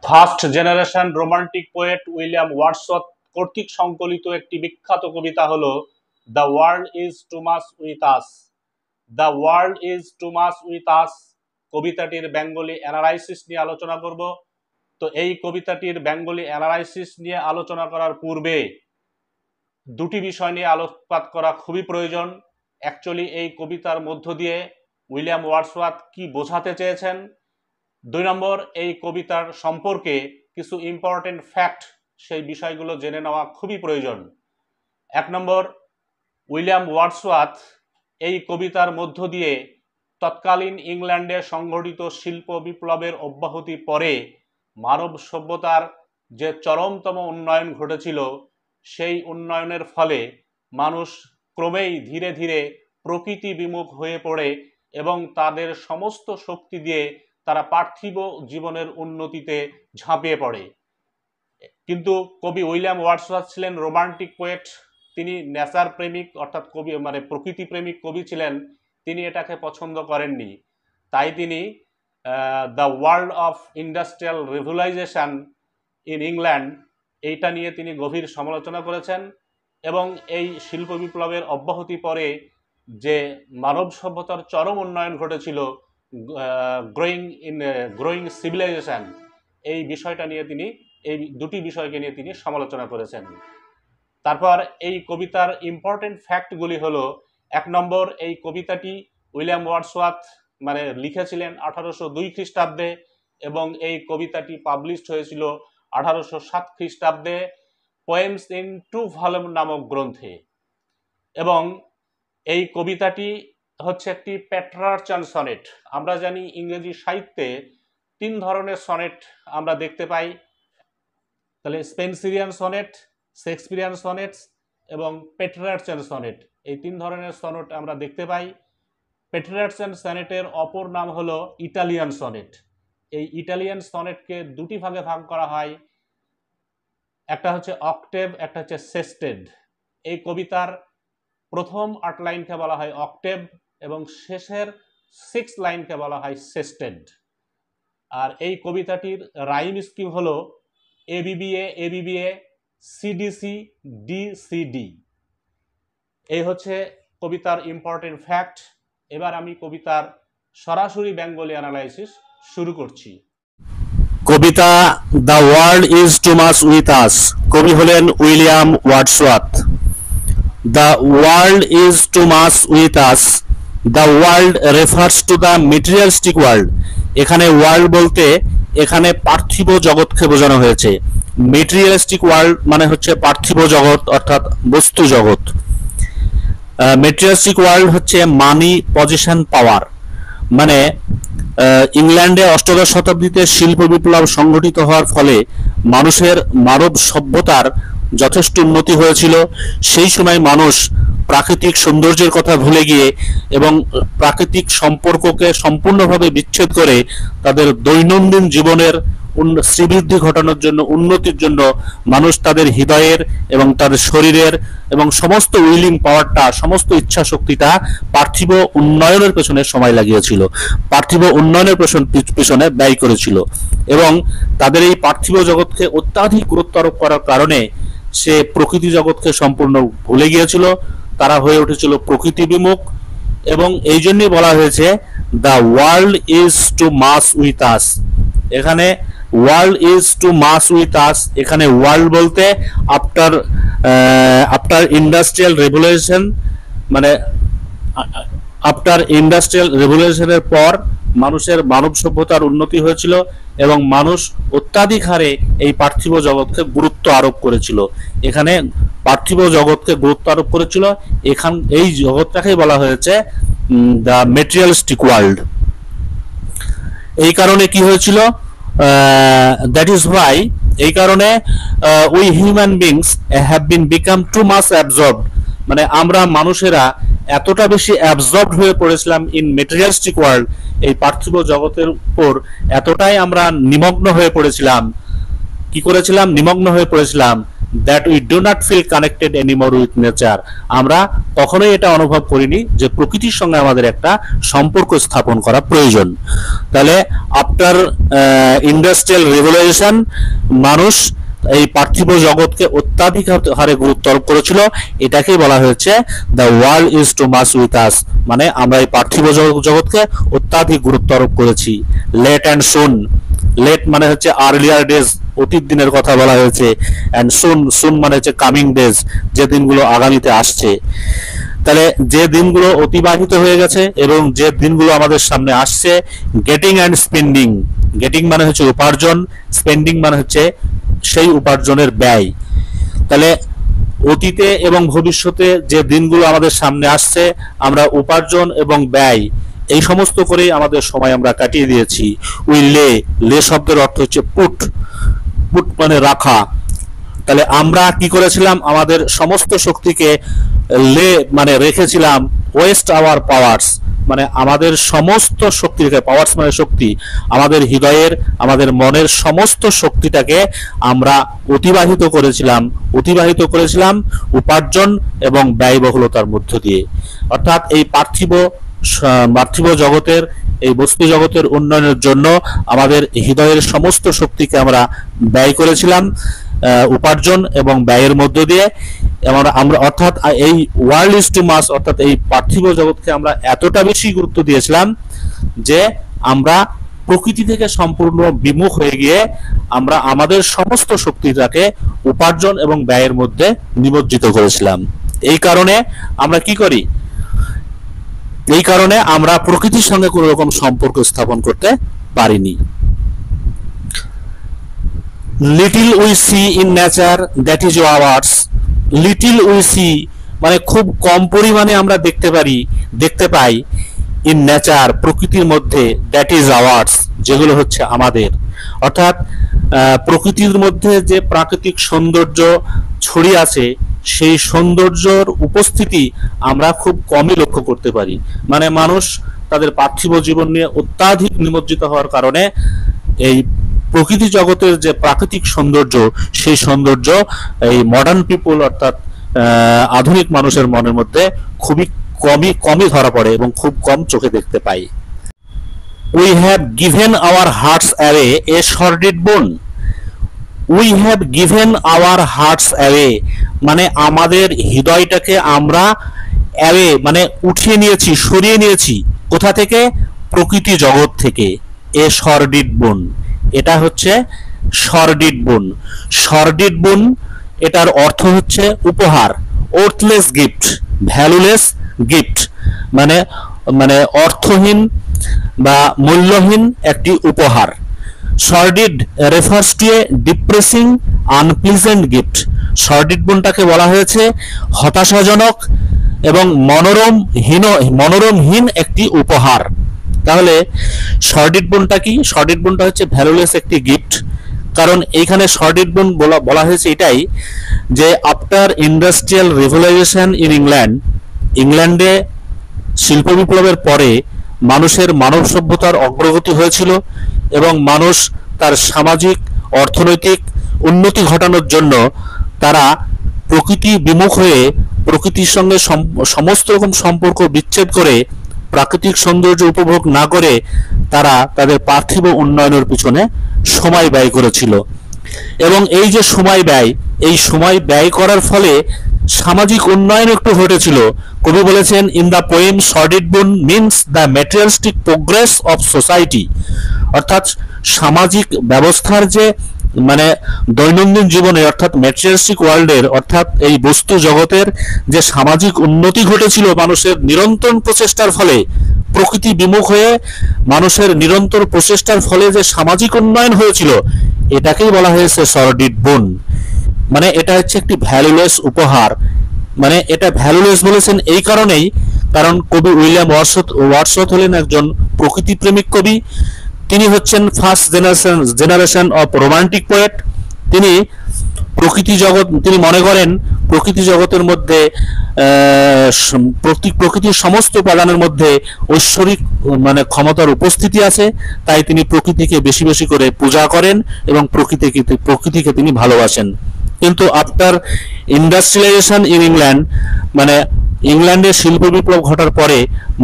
First generation romantic poet William Wordsworth কর্তৃক সংকলিত একটি বিখ্যাত কবিতা হলো the world is too much with us. The world is too much with us কবিতাটির বেঙ্গলি অ্যানালাইসিস নিয়ে আলোচনা করব। তো এই কবিতাটির বেঙ্গলি অ্যানালাইসিস নিয়ে আলোচনা করার পূর্বে দুটি বিষয় নিয়ে আলোকপাত করা খুবই প্রয়োজন। অ্যাকচুয়ালি এই কবিতার মধ্য দিয়ে উইলিয়াম ওয়ার্ডসওয়ার্থ কি বোঝাতে চেয়েছেন, 2 নম্বর এই কবিতার সম্পর্কে কিছু ইম্পর্টেন্ট ফ্যাক্ট, সেই বিষয়গুলো জেনে নেওয়া খুবই প্রয়োজন। 1 নম্বর, উইলিয়াম ওয়ার্ডসওয়ার্থ এই কবিতার মধ্য দিয়ে তৎকালীন ইংল্যান্ডে সংঘটিত শিল্প বিপ্লবের অব্যাহতি পরে মানব সভ্যতার যে চরমতম উন্নয়ন ঘটেছিল, সেই উন্নয়নের ফলে মানুষ ক্রমেই ধীরে ধীরে প্রকৃতি বিমুখ হয়ে পড়ে এবং তাদের সমস্ত শক্তি দিয়ে তারা পার্থিব জীবনের উন্নতিতে ঝাঁপিয়ে পড়ে। কিন্তু কবি উইলিয়াম ওয়ার্ডসওয়ার্থ ছিলেন রোমান্টিক পোয়েট, তিনি নেচার প্রেমিক অর্থাৎ কবি প্রকৃতি প্রেমিক কবি ছিলেন। তিনি এটাকে পছন্দ করেননি, তাই তিনি the world of industrial revolution in England এইটা নিয়ে তিনি গভীর সমালোচনা করেছেন এবং এই শিল্প বিপ্লবের অব্যাহতি পরে যে মানব সভ্যতার চরম উন্নয়ন ঘটেছিল, গ্রোয়িং সিভিলাইজেশন, এই বিষয়টা নিয়ে তিনি এই দুটি বিষয়কে নিয়ে তিনি সমালোচনা করেছেন। তারপর এই কবিতার ইম্পর্টেন্ট ফ্যাক্টগুলি হলো, 1 নম্বর, এই কবিতাটি উইলিয়াম ওয়ার্ডসওয়ার্থ লিখেছিলেন 1802 খ্রিস্টাব্দে এবং এই কবিতাটি পাবলিশড হয়েছিল 1807 খ্রিস্টাব্দে পোয়েমস ইন 2 ভলিউম নামক গ্রন্থে। এবং এই কবিতাটি হচ্ছে একটি পেট্রার্চান সনেট। আমরা জানি ইংরেজি সাহিত্যে 3 ধরনের সনেট আমরা দেখতে পাই, তাহলে স্পেন্সিরিয়ান সনেট, শেক্সপিয়ারিয়ান সনেটস এবং পেট্রার্চান সনেট, এই 3 ধরনের সনেট আমরা দেখতে পাই। পেট্রার্চান সনেটের অপর নাম হলো ইটালিয়ান সনেট। এই ইটালিয়ান সনেটকে দুটি ভাগে ভাগ করা হয়, একটা হচ্ছে অক্টেভ, একটা হচ্ছে সেস্টেড। এই কবিতার প্রথম 8 লাইনকে বলা হয় অক্টেভ এবং শেষের 6 লাইনকে বলা হয় সেস্টেড। আর এই কবিতাটির রাইম স্কিম হলো এবিবিএ এবিবিএ সিডিসি ডিসিডি। এই হচ্ছে কবিতার ইম্পর্টেন্ট ফ্যাক্ট। এবার আমি কবিতার সরাসরি বেঙ্গলি অ্যানালাইসিস শুরু করছি। কবিতা the world is too much with us, কবি হলেন William Wordsworth. The world is too much with us, the world refers to the materialistic world. এখানে ওয়ার্ল্ড বলতে এখানে পার্থিব জগৎকে বোঝানো হয়েছে। মেটেরিয়ালিস্টিক ওয়ার্ল্ড মানে হচ্ছে পার্থিব জগৎ অর্থাৎ বস্তু জগৎ। মেটেরিয়ালিস্টিক ওয়ার্ল্ড হচ্ছে মানি, পজিশন, পাওয়ার। মানে ইংল্যান্ডে 8শ শতাব্দীতে শিল্প বিপ্লব সংঘটিত হওয়ার ফলে মানুষের মানব সভ্যতার যথেষ্ট উন্নতি হয়েছিল। সেই সময় মানুষ প্রাকৃতিক সৌন্দর্যের কথা ভুলে গিয়ে এবং প্রাকৃতিক সম্পর্ককে সম্পূর্ণভাবে বিচ্ছেদ করে তাদের দৈনন্দিন জীবনের শ্রীবৃদ্ধি ঘটানোর জন্য, উন্নতির জন্য মানুষ তাদের হৃদয়ের এবং তাদের শরীরের এবং সমস্ত উইলিং পাওয়ারটা, সমস্ত ইচ্ছা শক্তিটা পার্থিব উন্নয়নের পেছনে সময় লাগিয়েছিল, পার্থিব উন্নয়নের পেছনে ব্যয় করেছিল এবং তাদের এই পার্থিব জগৎকে অত্যাধিক গুরুত্ব আরোপ করার কারণে সে প্রকৃতি জগৎকে সম্পূর্ণ ভুলে গিয়েছিল। তারা হয়ে উঠেছিল প্রকৃতি বিমুখ এবং এই জন্যই বলা হয়েছে the world is too much with us. এখানে world is too much with us, এখানে ওয়ার্ল্ড বলতে আফটার ইন্ডাস্ট্রিয়াল রেভলিউশন, মানে আফটার ইন্ডাস্ট্রিয়াল রেভলিউশনের পর মানুষের মানব সভ্যতার উন্নতি হয়েছিল এবং মানুষ অত্যাধিক হারে এই পার্থিব জগৎকে গুরুত্ব আরোপ করেছিল। এখানে পার্থিব জগৎকে গুরুত্ব আরোপ করেছিল, এই জগৎটাকেই বলা হয়েছে দ্য মেটেরিয়ালিস্টিক ওয়ার্ল্ড। এই কারণে কি হয়েছিল, দ্যাট ইজ ওয়াই, এই কারণে we human beings have been become too much absorbed, মানে আমরা মানুষেরা এতটা বেশি অ্যাবজর্বড হয়ে পড়েছিলাম ইন মেটেরিয়ালিস্টিক ওয়ার্ল্ড, এই পার্থিব জগতের উপর এতটাই আমরা নিমগ্ন হয়ে পড়েছিলাম। কি করেছিলাম? নিমগ্ন হয়ে পড়েছিলাম that we do not feel connected anymore with nature. আমরা কখনোই এটা অনুভব করিনি যে প্রকৃতির সঙ্গে আমাদের একটা সম্পর্ক স্থাপন করা প্রয়োজন। তাহলে আফটার ইন্ডাস্ট্রিয়াল রেভলিউশন মানুষ এই পার্থিব জগৎকে অত্যাধিক হারে গুরুত্ব আরোপ করেছিল। এটাকেই বলা হয়েছে the world is too much with আস, মানে আমরা এই পার্থিব জগৎকে অত্যাধিক গুরুত্ব আরোপ করেছি। লেট অ্যান্ড সুন, লেট মানে হচ্ছে আর্লিয়ার ডেজ, অতীত দিনের কথা বলা হয়েছে, অ্যান্ড সুন, সুন মানে হচ্ছে কামিং ডেজ, যে দিনগুলো আগামীতে আসছে। তাহলে যে দিনগুলো অতিবাহিত হয়ে গেছে এবং যে দিনগুলো আমাদের সামনে আসছে, গেটিং অ্যান্ড স্পেন্ডিং, গেটিং মানে হচ্ছে উপার্জন, স্পেন্ডিং মানে হচ্ছে সেই উপার্জনের ব্যয়। তাহলে অতীতে এবং ভবিষ্যতে যে দিনগুলো আমাদের সামনে আসছে, আমরা উপার্জন এবং ব্যয় এই সমস্ত করেই আমাদের সময় আমরা কাটিয়ে দিয়েছি। উই লে, লে শব্দের অর্থ হচ্ছে পুট, পুট মানে রাখা। তাহলে আমরা কি করেছিলাম, আমাদের সমস্ত শক্তিকে লে মানে রেখেছিলাম, ওয়েস্ট আওয়ার পাওয়ার্স মানে আমাদের সমস্ত শক্তিকে, পাওয়ার্স মানে শক্তি, আমাদের হৃদয়ের, আমাদের মনের সমস্ত শক্তিটাকে আমরা অতিবাহিত করেছিলাম উপার্জন এবং ব্যয়বহুলতার মধ্য দিয়ে। অর্থাৎ এই পার্থিব জগতের, এই বস্তু জগতের উন্নয়নের জন্য আমাদের হৃদয়ের সমস্ত শক্তিকে আমরা ব্যয় করেছিলাম উপার্জন এবং ব্যয়ের মধ্য দিয়ে। আমরা অর্থাৎ এই ওয়ার্ল্ড ইজ টু মাস, অর্থাৎ এই পার্থিব জগৎকে আমরা এতটা বেশি গুরুত্ব দিয়েছিলাম যে আমরা প্রকৃতি থেকে সম্পূর্ণ বিমুখ হয়ে গিয়ে আমরা আমাদের সমস্ত শক্তিটাকে উপার্জন এবং ব্যয়ের মধ্যে নিমজ্জিত করেছিলাম। এই কারণে আমরা কি করি, এই কারণে আমরা প্রকৃতির সঙ্গে কোনো রকম সম্পর্ক স্থাপন করতে পারিনি। Little we see in nature that is ours, little we see মানে খুব কম পরিমাণে আমরা দেখতে পাই ইন নেচার প্রকৃতির মধ্যে, দ্যাট ইজ আওয়ার্স যেগুলো হচ্ছে আমাদের। অর্থাৎ প্রকৃতির মধ্যে যে প্রাকৃতিক সৌন্দর্য ছড়িয়ে আছে সেই সৌন্দর্যর উপস্থিতি আমরা খুব কমই লক্ষ্য করতে পারি। মানে মানুষ তাদের পার্থিব জীবন নিয়ে অত্যাধিক নিমজ্জিত হওয়ার কারণে এই প্রকৃতি জগতের যে প্রাকৃতিক সৌন্দর্য, সেই সৌন্দর্য এই মডার্ন পিপল অর্থাৎ আধুনিক মানুষের মনের মধ্যে খুবই কমই ধরা পড়ে এবং খুব কম চোখে দেখতে পাই। We have given our hearts away a sordid boon, we have given our hearts away মানে আমাদের হৃদয়টাকে আমরা অ্যাওয়ে মানে উঠিয়ে নিয়েছি, সরিয়ে নিয়েছি। কোথা থেকে? প্রকৃতি জগৎ থেকে। এ সর্ডিড বোন, এটা হচ্ছে সর্ডিড বোন। সর্ডিড বোন এটার অর্থ হচ্ছে উপহার, ওর্থলেস গিফট, ভ্যালুলেস গিফট মানে মানে অর্থহীন বা মূল্যহীন একটি উপহার। Sordid refers to a depressing unpleasant gift, sordid বোনটাকে বলা হয়েছে হতাশাজনক এবং মনোরমহীন একটি উপহার। তাহলে সর্ডিড বোনটা কি? সর্ডিড বোনটা হচ্ছে ভ্যালুলেস একটি গিফট। কারণ এইখানে সর্ডিড বোন বলা হয়েছে এটাই যে আফটার ইন্ডাস্ট্রিয়াল রেভলিউশন ইন ইংল্যান্ডে শিল্প বিপ্লবের পরে মানুষের মানব সভ্যতার অগ্রগতি হয়েছিল এবং মানুষ তার সামাজিক অর্থনৈতিক উন্নতি ঘটানোর জন্য তারা প্রকৃতি বিমুখ হয়ে প্রকৃতির সঙ্গে সমস্ত রকম সম্পর্ক বিচ্ছেদ করে প্রাকৃতিক সৌন্দর্য উপভোগ না করে তারা তাদের পার্থিব উন্নয়নের পিছনে সময় ব্যয় করেছিল। এবং এই যে সময় ব্যয় করার ফলে সামাজিক উন্নয়ন একটু ঘটেছিল। কবি বলেছেন, ইন দ্য পোয়েম সর্ডিড বোন means the materialistic progress of society, অর্থাৎ সামাজিক ব্যবস্থার যে মানে দৈনন্দিন জীবনে অর্থাৎ ম্যাটেরিয়ালিস্টিক ওয়ার্ল্ডের অর্থাৎ এই বস্তু জগতের যে সামাজিক উন্নতি ঘটেছিল মানুষের নিরন্তর প্রচেষ্টার ফলে, প্রকৃতি বিমুখ হয়ে মানুষের নিরন্তর প্রচেষ্টার ফলে যে সামাজিক উন্নয়ন হয়েছিল এটাকেই বলা হয়েছে সর্ডিড বোন। মানে এটা হচ্ছে একটি ভ্যালুলেস উপহার। মানে এটা ভ্যালুলেস বলেছেন এই কারণেই কারণ কবি উইলিয়াম ওয়ার্ডসওয়ার্থ হলেন একজন প্রকৃতি প্রেমিক কবি। তিনি হচ্ছেন first generation of romantic poet. তিনি মনে করেন প্রকৃতি জগতের মধ্যে প্রকৃতির সমস্ত উপাদানের মধ্যে ঐশ্বরিক মানে ক্ষমতার উপস্থিতি আছে, তাই তিনি প্রকৃতিকে বেশি বেশি করে পূজা করেন এবং প্রকৃতিকে তিনি ভালোবাসেন। কিন্তু আফটার ইন্ডাস্ট্রিয়ালাইজেশন ইন ইংল্যান্ড, মানে ইংল্যান্ডে শিল্প বিপ্লব ঘটার পরে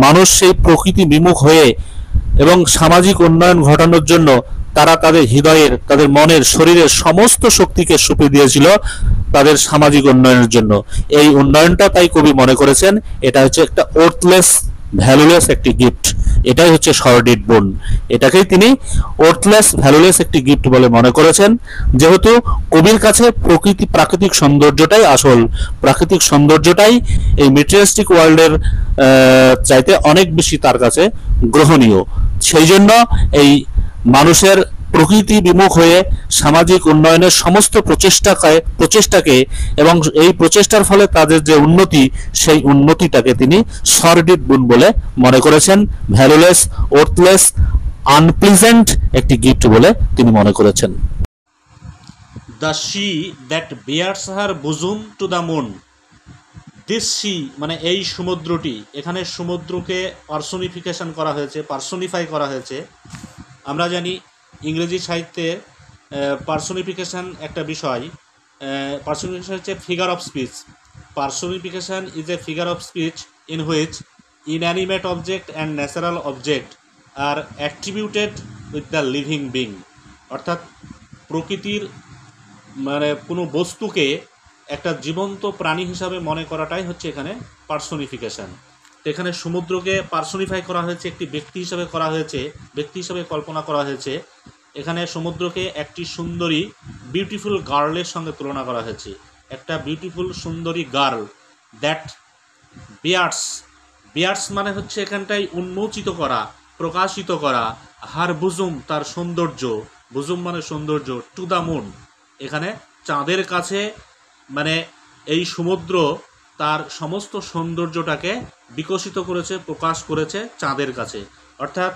মানুষ সেই প্রকৃতি বিমুখ হয়ে এবং সামাজিক উন্নয়ন ঘটানোর জন্য তারা তাদের হৃদয়ের, তাদের মনের, শরীরের সমস্ত শক্তিকে সঁপে দিয়েছিল তাদের সামাজিক উন্নয়নের জন্য। এই উন্নয়নটা তাই কবি মনে করেছেন এটা হচ্ছে একটা ওর্থলেস, ভ্যালুলেস একটি গিফট। এটাই হচ্ছে সরডিড বোন। এটাকেই তিনি ওর্থলেস, ভ্যালুলেস একটি গিফট বলে মনে করেছেন, যেহেতু কবির কাছে প্রাকৃতিক সৌন্দর্যটাই আসল, প্রাকৃতিক সৌন্দর্যটাই এই মেটেরিয়ালিস্টিক ওয়ার্ল্ডের চাইতে অনেক বেশি তার কাছে গ্রহণীয়। সেই জন্য এই মানুষের প্রকৃতি বিমুখ হয়ে সামাজিক উন্নয়নের সমস্ত প্রচেষ্টাকে এবং এই প্রচেষ্টার ফলে তাদের যে উন্নতি, সেই উন্নতিটাকে তিনি সরডিড বুন বলে মনে করেছেন, ভ্যালুলেস, ওর্থলেস, আনপ্লিজেন্ট একটি গিফট বলে তিনি মনে করেছেন। The sea that bares her bosom to the moon. This sea মানে এই সমুদ্রটি, এখানে সমুদ্রকে পার্সোনিফিকেশন করা হয়েছে, পার্সোনিফাই করা হয়েছে। আমরা জানি ইংরেজি সাহিত্যে পার্সোনিফিকেশন একটা বিষয়। পার্সোনিফিকেশন হচ্ছে figure of speech. Personification is a figure of speech in which inanimate object and natural object are attributed with the living being. অর্থাৎ প্রকৃতির মানে কোনো বস্তুকে একটা জীবন্ত প্রাণী হিসাবে মনে করাটাই হচ্ছে এখানে পার্সোনিফিকেশন। তো এখানে সমুদ্রকে পার্সোনিফাই করা হয়েছে, একটি ব্যক্তি হিসাবে করা হয়েছে, ব্যক্তি হিসাবে কল্পনা করা হয়েছে। এখানে সমুদ্রকে একটি সুন্দরী, বিউটিফুল গার্লের সঙ্গে তুলনা করা হয়েছে। একটা বিউটিফুল সুন্দরী গার্ল দ্যাট বিয়ার্স। বিয়ার্স মানে হচ্ছে এখানটায় উন্মোচিত করা, প্রকাশিত করা, হার বুজুম তার সৌন্দর্য, বুজুম মানে সৌন্দর্য, টু দ্য মুন এখানে চাঁদের কাছে, মানে এই সমুদ্র তার সমস্ত সৌন্দর্যটাকে বিকশিত করেছে, প্রকাশ করেছে চাঁদের কাছে। অর্থাৎ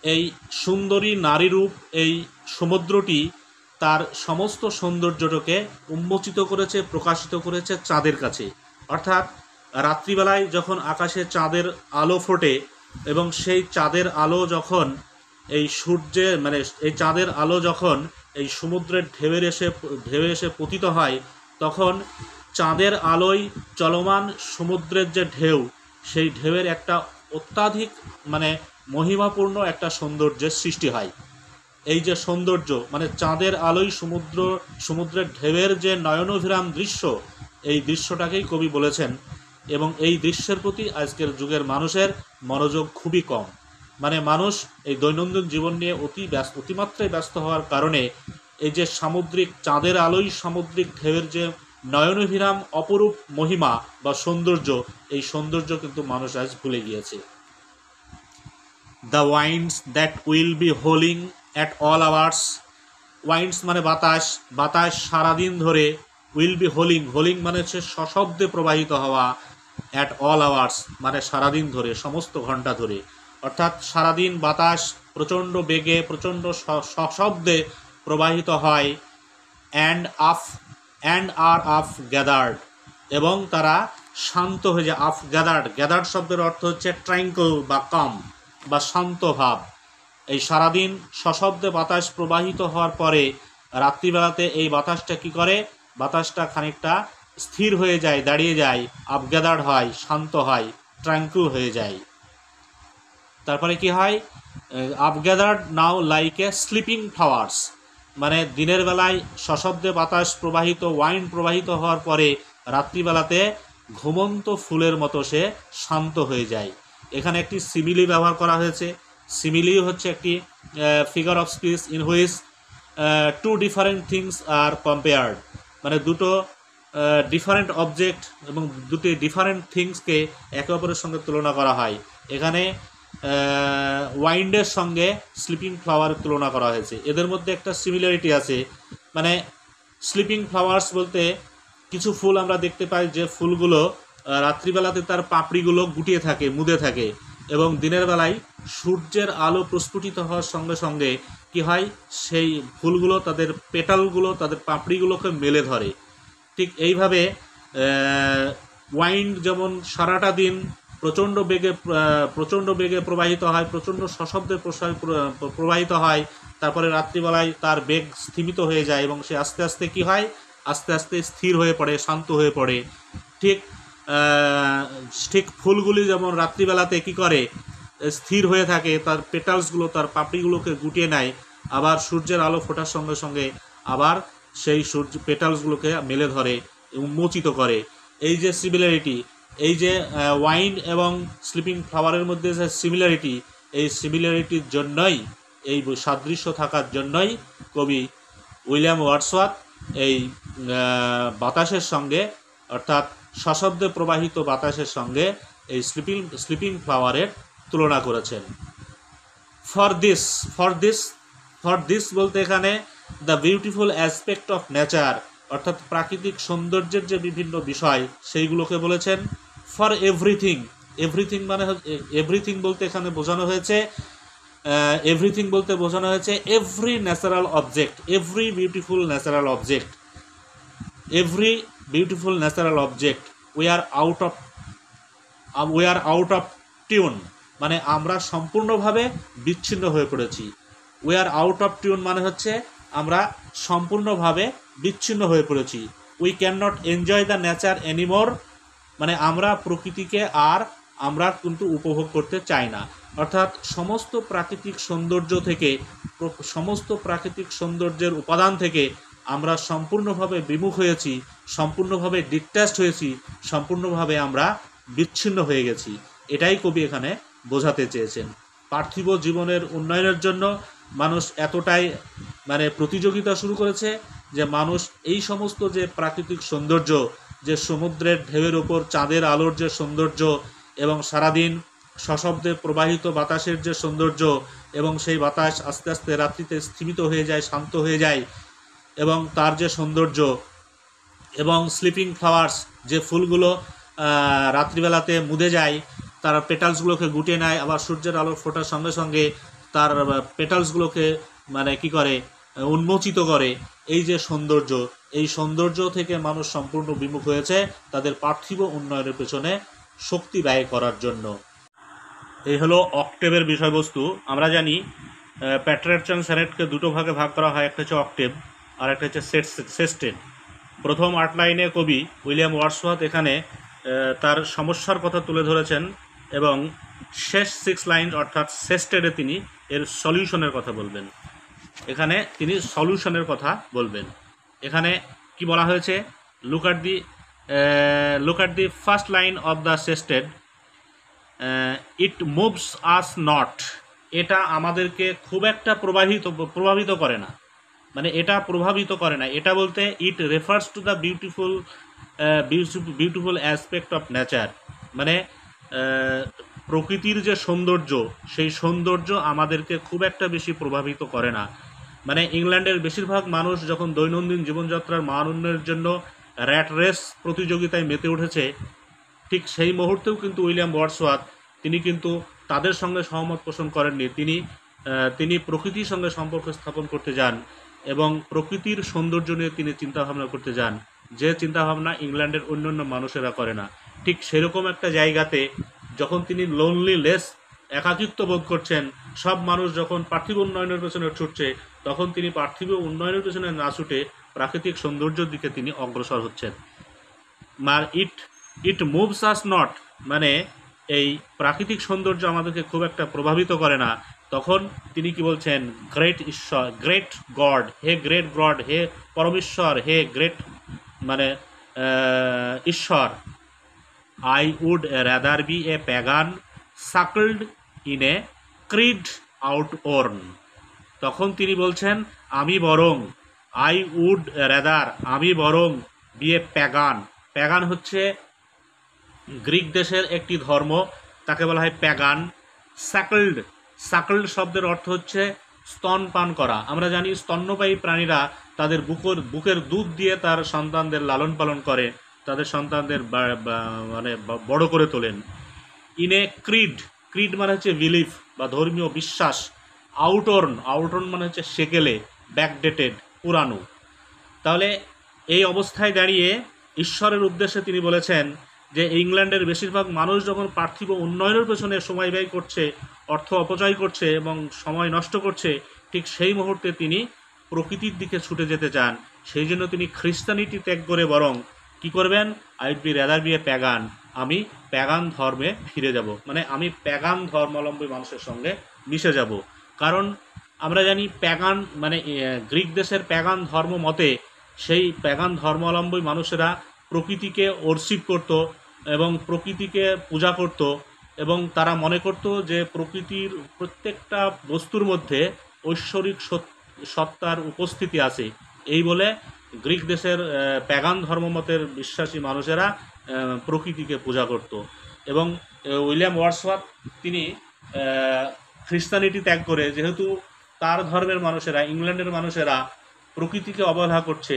এই সুন্দরী নারীরূপ এই সমুদ্রটি তার সমস্ত সৌন্দর্যটাকে উন্মোচিত করেছে, প্রকাশিত করেছে চাঁদের কাছে। অর্থাৎ রাত্রিবেলায় যখন আকাশে চাঁদের আলো ফোটে এবং সেই চাঁদের আলো যখন এই সূর্যের মানে এই চাঁদের আলো যখন এই সমুদ্রের ঢেউয়ে এসে পতিত হয়, তখন চাঁদের আলোয় চলমান সমুদ্রের যে ঢেউ, সেই ঢেউয়ের একটা অত্যাধিক মানে মহিমাপূর্ণ একটা সৌন্দর্যের সৃষ্টি হয়। এই যে সৌন্দর্য মানে চাঁদের আলোয় সমুদ্রের ঢেউয়ের যে নয়নভিরাম দৃশ্য, এই দৃশ্যটাকেই কবি বলেছেন। এবং এই দৃশ্যের প্রতি আজকের যুগের মানুষের মনোযোগ খুবই কম। মানে মানুষ এই দৈনন্দিন জীবন নিয়ে অতিমাত্রায় ব্যস্ত হওয়ার কারণে এই যে সামুদ্রিক চাঁদের আলোয় সামুদ্রিক ঢেউয়ের যে নয়নভিরাম অপরূপ মহিমা বা সৌন্দর্য, এই সৌন্দর্য কিন্তু মানুষ আজ ভুলে গিয়েছে। The winds that will be howling at all hours. Winds মানে বাতাস, বাতাস সারাদিন ধরে, উইল বি হোলিং, হোলিং মানে হচ্ছে সশব্দে প্রবাহিত হওয়া, অ্যাট অল আওয়ার্স মানে সারাদিন ধরে, সমস্ত ঘন্টা ধরে। অর্থাৎ সারাদিন বাতাস প্রচণ্ড বেগে, প্রচণ্ড সশব্দে প্রবাহিত হয়। অ্যান্ড আর আফ গ্যাদার্ড, এবং তারা শান্ত হয়ে যায়। আফ গ্যাদার্ড, গ্যাদার্ড শব্দের অর্থ হচ্ছে ট্র্যাঙ্কল বা কাম বা শান্ত ভাব। এই সারাদিন সশব্দে বাতাস প্রবাহিত হওয়ার পরে রাত্রিবেলাতে এই বাতাসটা কি করে, বাতাসটা খানিকটা স্থির হয়ে যায়, দাঁড়িয়ে যায়, আপগ্যাদার্ড হয়, শান্ত হয়, ট্র্যাঙ্কুল হয়ে যায়। তারপরে কি হয়, আপগ্যাদার্ড নাও লাইক এ স্লিপিং ফ্লাওয়ার্স, মানে দিনের বেলায় সশব্দে বাতাস প্রবাহিত, ওয়াইন প্রবাহিত হওয়ার পরে রাত্রিবেলাতে ঘুমন্ত ফুলের মতো সে শান্ত হয়ে যায়। এখানে একটি সিমিলি ব্যবহার করা হয়েছে। সিমিলি হচ্ছে একটি figure of speech in which two different things are compared, মানে দুটো ডিফারেন্ট অবজেক্ট এবং দুটি ডিফারেন্ট থিংসকে একে অপরের সঙ্গে তুলনা করা হয়। এখানে ওয়াইন্ডের সঙ্গে স্লিপিং ফ্লাওয়ারের তুলনা করা হয়েছে। এদের মধ্যে একটা সিমিলারিটি আছে, মানে স্লিপিং ফ্লাওয়ার্স বলতে কিছু ফুল আমরা দেখতে পাই যে ফুলগুলো রাত্রিবেলাতে তার পাপড়িগুলো গুটিয়ে থাকে, মুদে থাকে, এবং দিনের বেলায় সূর্যের আলো প্রস্ফুটিত হওয়ার সঙ্গে সঙ্গে কি হয়, সেই ফুলগুলো তাদের পেটালগুলো, তাদের পাপড়িগুলোকে মেলে ধরে। ঠিক এইভাবে ওয়াইন্ড যেমন সারাটা দিন প্রচণ্ড বেগে প্রবাহিত হয়, প্রচণ্ড সশব্দে প্রবাহিত হয়, তারপরে রাত্রিবেলায় তার বেগ স্থিমিত হয়ে যায় এবং সে আস্তে আস্তে কি হয়, আস্তে আস্তে স্থির হয়ে পড়ে, শান্ত হয়ে পড়ে। ঠিক ঠিক ফুলগুলি যেমন রাত্রিবেলাতে কি করে স্থির হয়ে থাকে, তার পেটালসগুলো, তার পাপড়িগুলোকে গুটিয়ে নেয়, আবার সূর্যের আলো ফোটার সঙ্গে সঙ্গে আবার সেই সূর্য পেটালসগুলোকে মেলে ধরে, উন্মোচিত করে। এই যে সিমিলারিটি, এই যে ওয়াইন এবং স্লিপিং ফ্লাওয়ারের মধ্যে যে সিমিলারিটি, এই সিমিলারিটির জন্যই, এই সাদৃশ্য থাকার জন্যই কবি উইলিয়াম ওয়ার্ডসওয়ার্থ এই বাতাসের সঙ্গে, অর্থাৎ সশব্দে প্রবাহিত বাতাসের সঙ্গে এই স্লিপিং ফ্লাওয়ারের তুলনা করেছেন। ফর দিস বলতে এখানে the beautiful aspect of nature, অর্থাৎ প্রাকৃতিক সৌন্দর্যের যে বিভিন্ন বিষয় সেইগুলোকে বলেছেন। ফর এভরিথিং, এভরিথিং মানে এভরিথিং বলতে এখানে বোঝানো হয়েছে every natural object, every beautiful natural object we are out of tune, মানে আমরা সম্পূর্ণভাবে বিচ্ছিন্ন হয়ে পড়েছি। We are out of tune মানে হচ্ছে আমরা সম্পূর্ণভাবে বিচ্ছিন্ন হয়ে পড়েছি। We can not enjoy the nature anymore, মানে আমরা প্রকৃতিকে আর আমরা কিন্তু উপভোগ করতে চাই না। অর্থাৎ সমস্ত প্রাকৃতিক সৌন্দর্যের উপাদান থেকে আমরা সম্পূর্ণভাবে বিমুখ হয়েছি, সম্পূর্ণভাবে ডিট্যাচড হয়েছি, সম্পূর্ণভাবে আমরা বিচ্ছিন্ন হয়ে গেছি। এটাই কবি এখানে বোঝাতে চেয়েছেন। পার্থিব জীবনের উন্নয়নের জন্য মানুষ এতটাই মানে প্রতিযোগিতা শুরু করেছে যে মানুষ এই সমস্ত যে প্রাকৃতিক সৌন্দর্য, যে সমুদ্রের ঢেউয়ের ওপর চাঁদের আলোর যে সৌন্দর্য, এবং সারাদিন সশব্দে প্রবাহিত বাতাসের যে সৌন্দর্য, এবং সেই বাতাস আস্তে আস্তে রাত্রিতে স্থিমিত হয়ে যায়, শান্ত হয়ে যায়, এবং তার যে সৌন্দর্য, এবং স্লিপিং ফ্লাওয়ার্স যে ফুলগুলো রাত্রিবেলাতে মুদে যায়, তার পেটালসগুলোকে গুটিয়ে নেয়, আবার সূর্যের আলো ফোটার সঙ্গে সঙ্গে তার পেটালসগুলোকে মানে কি করে উন্মোচিত করে। এই যে সৌন্দর্য, এই সৌন্দর্য থেকে মানুষ সম্পূর্ণ বিমুখ হয়েছে তাদের পার্থিব উন্নয়নের পেছনে শক্তি ব্যয় করার জন্য। এই হলো অক্টেভের বিষয়বস্তু। আমরা জানি প্যাট্রিয়ার্চ অ্যান্ড সনেটকে দুটো ভাগে ভাগ করা হয়, একটা হচ্ছে অক্টেভ আর একটা হচ্ছে সেস্টেড। প্রথম 8 লাইনে কবি উইলিয়াম ওয়ার্ডসওয়ার্থ এখানে তার সমস্যার কথা তুলে ধরেছেন, এবং শেষ 6 লাইন অর্থাৎ সেস্টেডে তিনি এর সলিউশনের কথা বলবেন। এখানে তিনি সলিউশনের কথা বলবেন। এখানে কি বলা হয়েছে, look at the first line of the sested, it moves us not, এটা আমাদেরকে খুব একটা প্রভাবিত করে না, মানে এটা প্রভাবিত করে না। এটা বলতে it refers to the beautiful aspect of nature, মানে প্রকৃতির যে সৌন্দর্য, সেই সৌন্দর্য আমাদেরকে খুব একটা বেশি প্রভাবিত করে না। মানে ইংল্যান্ডের বেশিরভাগ মানুষ যখন দৈনন্দিন জীবনযাত্রার মান উন্নয়নের জন্য র্যাট রেস প্রতিযোগিতায় মেতে উঠেছে, ঠিক সেই মুহূর্তেও কিন্তু উইলিয়াম ওয়ার্ডসওয়ার্থ তিনি কিন্তু তাদের সঙ্গে সহমত পোষণ করেননি। তিনি প্রকৃতির সঙ্গে সম্পর্ক স্থাপন করতে যান এবং প্রকৃতির সৌন্দর্য নিয়ে তিনি চিন্তাভাবনা করতে যান, যে চিন্তাভাবনা ইংল্যান্ডের অন্যান্য মানুষেরা করে না। ঠিক সেরকম একটা জায়গাতে যখন তিনি লোনলিনেস, একাকিত্ব বোধ করছেন, সব মানুষ যখন পার্থিব উন্নয়নের পেছনে ছুটছে, তখন তিনি পার্থিব উন্নয়নের পেছনে না ছুটে প্রাকৃতিক সৌন্দর্যের দিকে তিনি অগ্রসর হচ্ছেন। আর ইট মুভস আস নট, মানে এই প্রাকৃতিক সৌন্দর্য আমাদেরকে খুব একটা প্রভাবিত করে না। তখন তিনি কি বলছেন, গ্রেট ঈশ্বর, গ্রেট গড, হে গ্রেট গড, হে পরমেশ্বর, হে গ্রেট মানে ঈশ্বর, I would rather be a pagan suckled in a creed outworn. তখন তিনি বলছেন, আমি বরং বি এ প্যাগান। প্যাগান হচ্ছে গ্রিক দেশের একটি ধর্ম, তাকে বলা হয় প্যাগান। সাকলড শব্দের অর্থ হচ্ছে স্তনপান করা। আমরা জানি স্তন্যপায়ী প্রাণীরা তাদের বুকের দুধ দিয়ে তার সন্তানদের লালন পালন করে, তাদের সন্তানদের মানে বড় করে তোলেন। ইন এ ক্রিড মানে হচ্ছে বিলিফ বা ধর্মীয় বিশ্বাস। আউটর্ন মানে হচ্ছে সেকেলে, ব্যাকডেটেড, পুরানো। তাহলে এই অবস্থায় দাঁড়িয়ে ঈশ্বরের উদ্দেশ্যে তিনি বলেছেন যে ইংল্যান্ডের বেশিরভাগ মানুষ যখন পার্থিব উন্নয়নের পেছনে সময় ব্যয় করছে, অর্থ অপচয় করছে এবং সময় নষ্ট করছে, ঠিক সেই মুহূর্তে তিনি প্রকৃতির দিকে ছুটে যেতে চান সেই জন্য তিনি খ্রিস্টানিটি ত্যাগ করে বরং কি করবেন, I would be rather be a pagan, আমি প্যাগান ধর্মে ফিরে যাব, মানে আমি প্যাগান ধর্মাবলম্বী মানুষের সঙ্গে মিশে যাব। কারণ আমরা জানি প্যাগান মানে গ্রিক দেশের প্যাগান ধর্ম মতে সেই প্যাগান ধর্মাবলম্বী মানুষেরা প্রকৃতিকে ওরশিপ করত এবং প্রকৃতিকে পূজা করত, এবং তারা মনে করত যে প্রকৃতির প্রত্যেকটা বস্তুর মধ্যে ঐশ্বরিক সত্তার উপস্থিতি আছে। এই বলে গ্রিক দেশের প্যাগান ধর্মমতের বিশ্বাসী মানুষেরা প্রকৃতিকে পূজা করত। এবং উইলিয়াম ওয়ার্ডসওয়ার্থ তিনি খ্রিস্টানিটি ত্যাগ করে, যেহেতু তার ধর্মের মানুষেরা, ইংল্যান্ডের মানুষেরা প্রকৃতিকে অবহেলা করছে,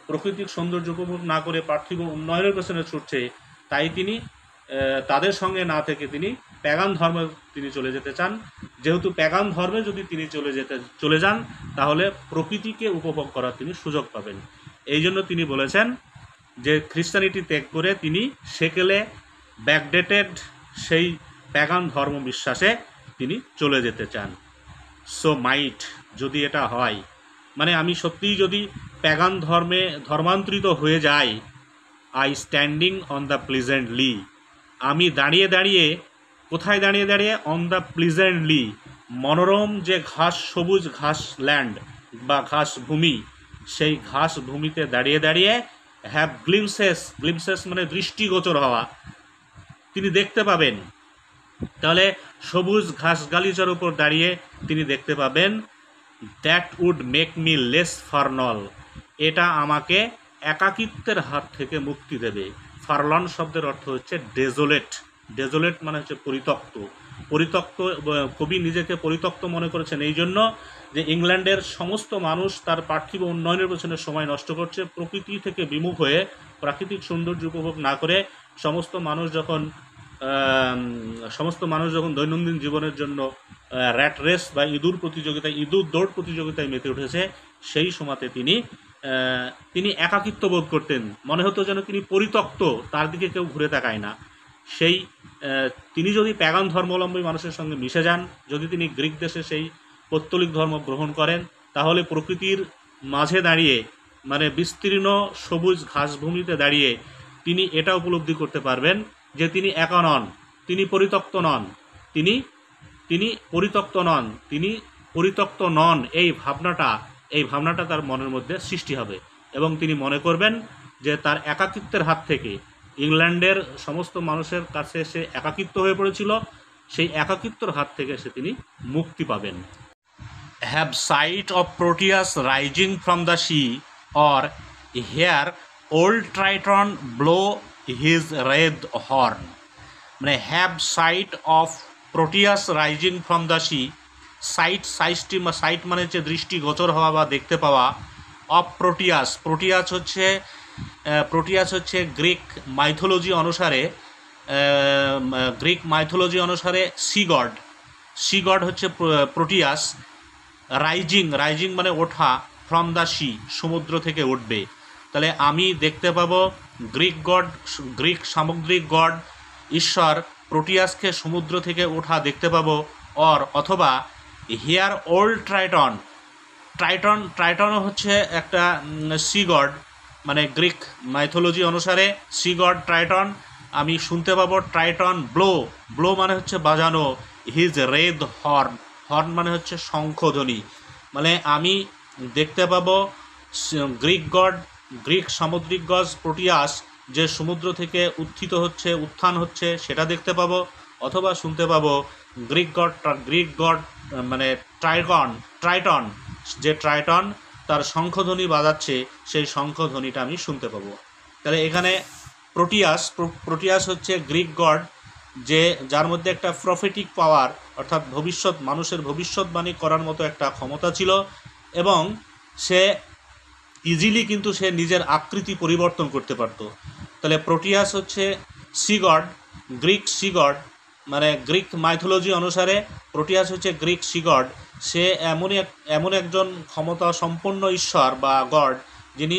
প্রকৃতির সৌন্দর্য উপভোগ না করে পার্থিব উন্নয়নের পেছনে ছুটছে, তাই তিনি তাদের সঙ্গে না থেকে তিনি প্যাগান ধর্মে তিনি চলে যেতে চান। যেহেতু প্যাগান ধর্মে যদি তিনি চলে যান তাহলে প্রকৃতিকে উপভোগ করার তিনি সুযোগ পাবেন। এই জন্য তিনি বলেছেন যে খ্রিস্টানিটি ত্যাগ করে তিনি সেকেলে ব্যাকডেটেড সেই প্যাগান ধর্ম বিশ্বাসে তিনি চলে যেতে চান। সো মাইট যদি এটা হয়, মানে আমি সত্যিই যদি প্যাগান ধর্মে ধর্মান্তরিত হয়ে যাই, আই স্ট্যান্ডিং অন দ্য প্লিজেন্টলি, আমি দাঁড়িয়ে দাঁড়িয়ে, কোথায় দাঁড়িয়ে দাঁড়িয়ে, অন দ্য প্লিজেন্টলি, মনোরম যে ঘাস, সবুজ ঘাস ল্যান্ড বা ঘাস ভূমি, সেই ঘাস ভূমিতে দাঁড়িয়ে দাঁড়িয়ে হ্যাভ গ্লিমসেস মানে দৃষ্টিগোচর হওয়া, তিনি দেখতে পাবেন। তাহলে সবুজ ঘাস গালিচার উপর দাঁড়িয়ে তিনি দেখতে পাবেন, that would make me less forlorn, এটা আমাকে একাকিত্বের হাত থেকে মুক্তি দেবে। ফার্লন শব্দের অর্থ হচ্ছে ডেজোলেট মানে হচ্ছে পরিত্যক্ত। কবি নিজেকে পরিত্যক্ত মনে করেছেন এই জন্য যে ইংল্যান্ডের সমস্ত মানুষ তার পার্থিব উন্নয়নের পেছনে সময় নষ্ট করছে, প্রকৃতি থেকে বিমুখ হয়ে প্রাকৃতিক সৌন্দর্য উপভোগ না করে সমস্ত মানুষ যখন দৈনন্দিন জীবনের জন্য র্যাট রেস বা ইঁদুর দৌড় প্রতিযোগিতায় মেতে উঠেছে, সেই সময়তে তিনি একাকিত্ব বোধ করতেন, মনে হতো যেন তিনি পরিত্যক্ত, তার দিকে কেউ ঘুরে তাকায় না। তিনি যদি প্যাগান ধর্মাবলম্বী মানুষের সঙ্গে মিশে যান, যদি তিনি গ্রিক দেশে সেই পৌত্তলিক ধর্ম গ্রহণ করেন, তাহলে প্রকৃতির মাঝে দাঁড়িয়ে, মানে বিস্তীর্ণ সবুজ ঘাসভূমিতে দাঁড়িয়ে তিনি এটা উপলব্ধি করতে পারবেন যে তিনি একা নন, তিনি পরিত্যক্ত নন, তিনি পরিত্যক্ত নন। এই ভাবনাটা তার মনের মধ্যে সৃষ্টি হবে এবং তিনি মনে করবেন যে তার একাকিত্বের হাত থেকে, ইংল্যান্ডের সমস্ত মানুষের কাছে সে একাকিত্ব হয়ে পড়েছিল, সেই একাকিত্বর হাত থেকে তিনি মুক্তি পাবেন। Have sight of Proteus rising from the sea, or hear old Triton blow his wreathed horn, মানে have sight of Proteus rising from the sea, sight মানে হচ্ছে দৃষ্টিগোচর হওয়া বা দেখতে পাওয়া, অফ প্রোটিয়াস হচ্ছে গ্রিক মাইথোলজি অনুসারে সি গড হচ্ছে প্রোটিয়াস। রাইজিং মানে ওঠা, ফ্রম দ্য সি সমুদ্র থেকে উঠবে। তাহলে আমি দেখতে পাবো গ্রিক সামুদ্রিক গড ঈশ্বর প্রোটিয়াসকে সমুদ্র থেকে ওঠা দেখতে পাবো। অথবা হিয়ার ওল্ড ট্রাইটনও হচ্ছে একটা সি গড, মানে গ্রিক মাইথোলজি অনুসারে সি গড ট্রাইটন, আমি শুনতে পাবো ট্রাইটন ব্লো মানে হচ্ছে বাজানো, হিজ রেড হর্ন মানে হচ্ছে শঙ্খধ্বনি, মানে আমি দেখতে পাবো গ্রিক সামুদ্রিক গজ প্রোটিয়াস যে সমুদ্র থেকে উত্থান হচ্ছে সেটা দেখতে পাবো। অথবা শুনতে পাবো গ্রিক গড মানে ট্রাইটন যে ট্রাইটন তার শঙ্খধ্বনি বাজাচ্ছে, সেই শঙ্খধ্বনিটা আমি শুনতে পাবো। তাহলে এখানে প্রোটিয়াস হচ্ছে গ্রিক গড, যার মধ্যে একটা প্রফেটিক পাওয়ার, অর্থাৎ মানুষের ভবিষ্যৎবাণী করার মতো একটা ক্ষমতা ছিল, এবং সে ইজিলি কিন্তু সে নিজের আকৃতি পরিবর্তন করতে পারত। তাহলে প্রোটিয়াস হচ্ছে sea god, Greek sea god, মানে গ্রিক মাইথোলজি অনুসারে প্রোটিয়াস হচ্ছে গ্রিক সি গড। সে এমন একজন ক্ষমতা সম্পন্ন ঈশ্বর বা গড, যিনি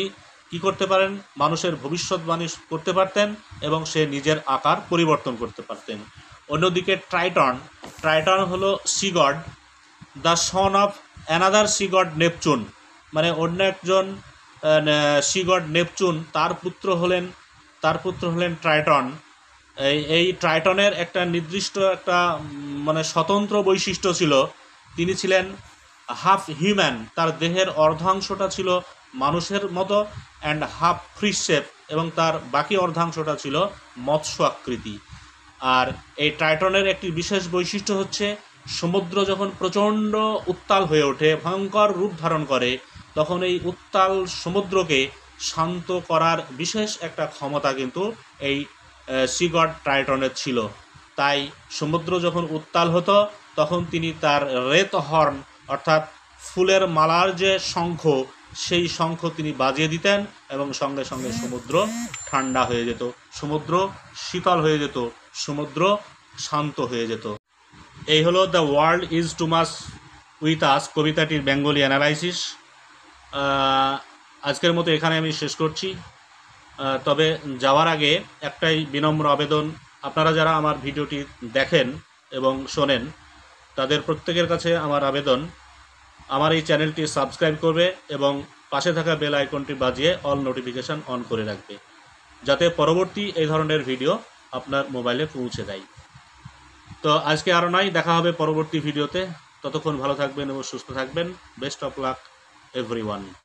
কি করতে পারেন, মানুষের ভবিষ্যৎবাণী করতে পারতেন এবং সে নিজের আকার পরিবর্তন করতে পারতেন। অন্যদিকে ট্রাইটন হলো sea god, the son of another sea god Neptune, মানে অন্য একজন সি গড নেপচুন তার পুত্র হলেন ট্রাইটন। এই ট্রাইটনের একটা নির্দিষ্ট একটা মানে স্বতন্ত্র বৈশিষ্ট্য ছিল, তিনি ছিলেন হাফ হিউম্যান, তার দেহের অর্ধাংশটা ছিল মানুষের মতো অ্যান্ড হাফ ফিশ শেপ, এবং তার বাকি অর্ধাংশটা ছিল মৎস্য আকৃতি। আর এই ট্রাইটনের একটি বিশেষ বৈশিষ্ট্য হচ্ছে সমুদ্র যখন প্রচণ্ড উত্তাল হয়ে ওঠে, ভয়ঙ্কর রূপ ধারণ করে, তখন এই উত্তাল সমুদ্রকে শান্ত করার বিশেষ একটা ক্ষমতা কিন্তু এই সি গড ট্রাইটনের ছিল। তাই সমুদ্র যখন উত্তাল হতো তখন তিনি তার রেত হর্ন অর্থাৎ ফুলের মালার যে শঙ্খ, সেই শঙ্খ তিনি বাজিয়ে দিতেন এবং সঙ্গে সঙ্গে সমুদ্র ঠান্ডা হয়ে যেত, সমুদ্র শীতল হয়ে যেত, সমুদ্র শান্ত হয়ে যেত। এই হলো the world is too much with us কবিতাটির বেঙ্গলি অ্যানালাইসিস। আজকের মতো এখানে আমি শেষ করছি। তবে যাওয়ার আগে একটাই বিনম্র আবেদন, আপনারা যারা আমার ভিডিওটি দেখেন এবং শোনেন তাদের প্রত্যেকের কাছে আমার আবেদন, আমার এই চ্যানেলটি সাবস্ক্রাইব করবে এবং পাশে থাকা বেল আইকনটি বাজিয়ে অল নোটিফিকেশান অন করে রাখবে, যাতে পরবর্তী এই ধরনের ভিডিও আপনার মোবাইলে পৌঁছে দেয়। তো আজকে আরও নয়, দেখা হবে পরবর্তী ভিডিওতে। ততক্ষণ ভালো থাকবেন এবং সুস্থ থাকবেন। Best of luck everyone.